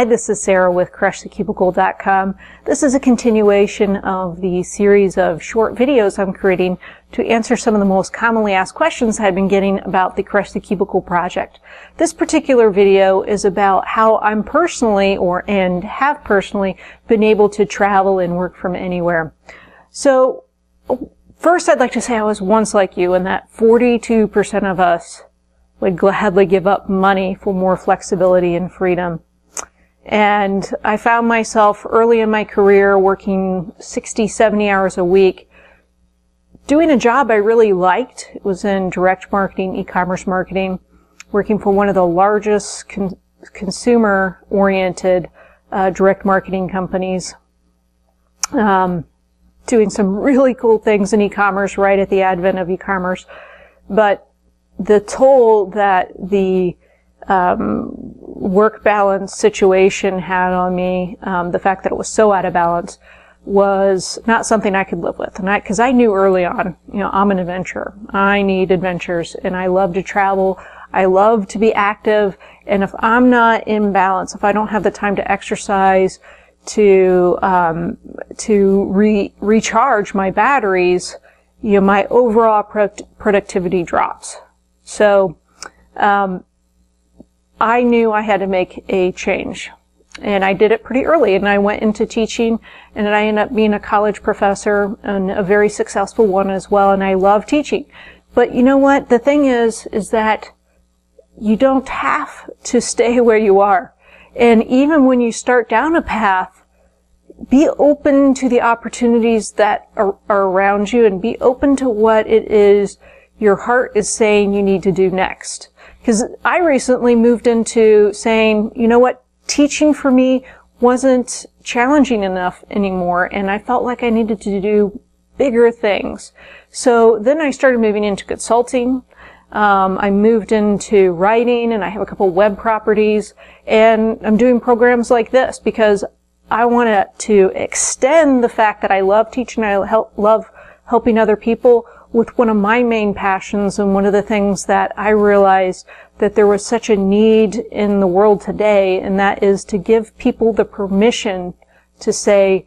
Hi, this is Sarah with crushthecubicle.com. This is a continuation of the series of short videos I'm creating to answer some of the most commonly asked questions I've been getting about the Crush the Cubicle project. This particular video is about how I'm personally have personally been able to travel and work from anywhere. So first I'd like to say I was once like you, and that 42% of us would gladly give up money for more flexibility and freedom. And I found myself early in my career working 60, 70 hours a week, doing a job I really liked. It was in direct marketing, e-commerce marketing, working for one of the largest consumer-oriented direct marketing companies, doing some really cool things in e-commerce right at the advent of e-commerce. But the toll that the work balance situation had on me, the fact that it was so out of balance, was not something I could live with. And because I knew early on, I'm an adventurer. I need adventures, and I love to travel. I love to be active. And if I'm not in balance, if I don't have the time to exercise, to recharge my batteries, my overall productivity drops. So, I knew I had to make a change, and I did it pretty early, and I went into teaching, and I ended up being a college professor, and a very successful one as well, and I love teaching. But you know what? The thing is that you don't have to stay where you are. And even when you start down a path, be open to the opportunities that are around you, and be open to what it is your heart is saying you need to do next. Because I recently moved into saying, you know what, teaching for me wasn't challenging enough anymore, and I felt like I needed to do bigger things. So then I started moving into consulting. I moved into writing, and I have a couple web properties, and I'm doing programs like this because I wanted to extend the fact that I love teaching, I love helping other people, with one of my main passions, and one of the things that I realized that there was such a need in the world today, and that is to give people the permission to say,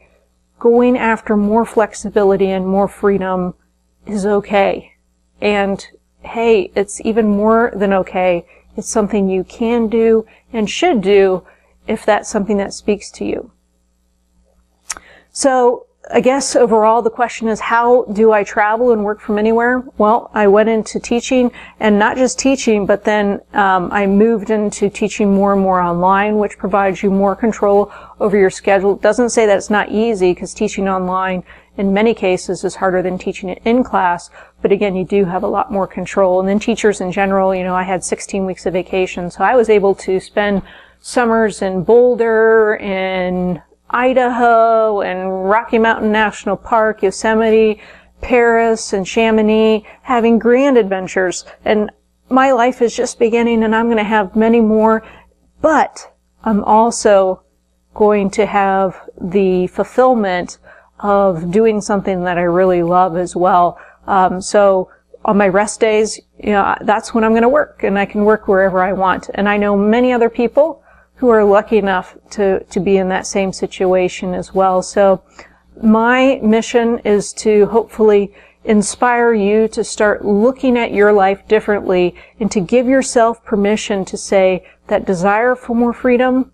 going after more flexibility and more freedom is okay. And hey, it's even more than okay. It's something you can do and should do if that's something that speaks to you. So, I guess overall the question is, how do I travel and work from anywhere? Well, I went into teaching, and not just teaching, but then I moved into teaching more and more online, which provides you more control over your schedule. It doesn't say that it's not easy, because teaching online in many cases is harder than teaching it in class, but again, you do have a lot more control. And then teachers in general, I had 16 weeks of vacation, so I was able to spend summers in Boulder, in Idaho, and Rocky Mountain National Park, Yosemite, Paris, and Chamonix, having grand adventures. And my life is just beginning, and I'm going to have many more, but I'm also going to have the fulfillment of doing something that I really love as well. So on my rest days, that's when I'm going to work, and I can work wherever I want. And I know many other people who are lucky enough to be in that same situation as well. So my mission is to hopefully inspire you to start looking at your life differently, and to give yourself permission to say that desire for more freedom,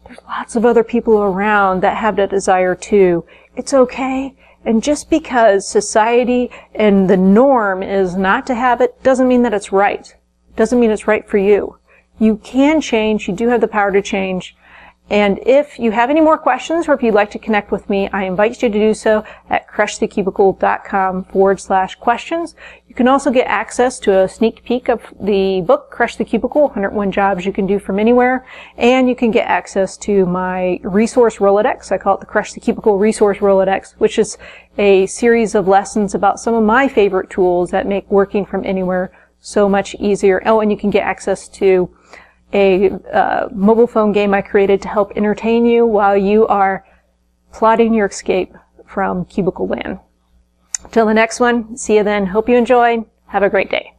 there's lots of other people around that have that desire too. It's okay. And just because society and the norm is not to have it, doesn't mean that it's right. Doesn't mean it's right for you. You can change. You do have the power to change. And if you have any more questions, or if you'd like to connect with me, I invite you to do so at crushthecubicle.com/questions. You can also get access to a sneak peek of the book, Crush the Cubicle, 101 Jobs You Can Do From Anywhere. And you can get access to my resource Rolodex. I call it the Crush the Cubicle Resource Rolodex, which is a series of lessons about some of my favorite tools that make working from anywhere so much easier. Oh, and you can get access to a mobile phone game I created to help entertain you while you are plotting your escape from Cubicle Land. Till the next one, see you then. Hope you enjoyed. Have a great day.